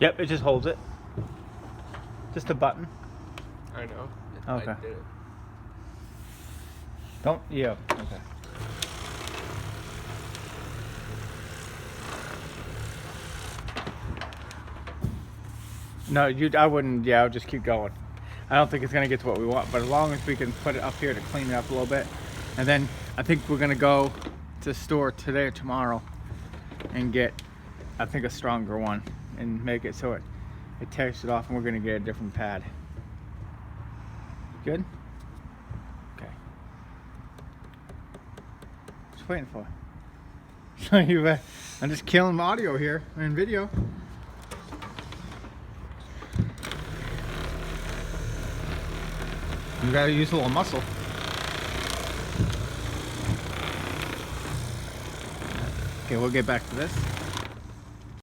Yep, it just holds it. Just a button. I know. Okay. I did it. Don't. Yeah. Okay. No, I wouldn't. Yeah, I would just keep going. I don't think it's gonna get to what we want, but as long as we can put it up here to clean it up a little bit, and then I think we're gonna go to the store today or tomorrow and get, I think, a stronger one and make it so it tears it off, and we're gonna get a different pad. Good. Okay. Just waiting for. So I'm just killing audio here and video. You gotta use a little muscle. Okay, we'll get back to this.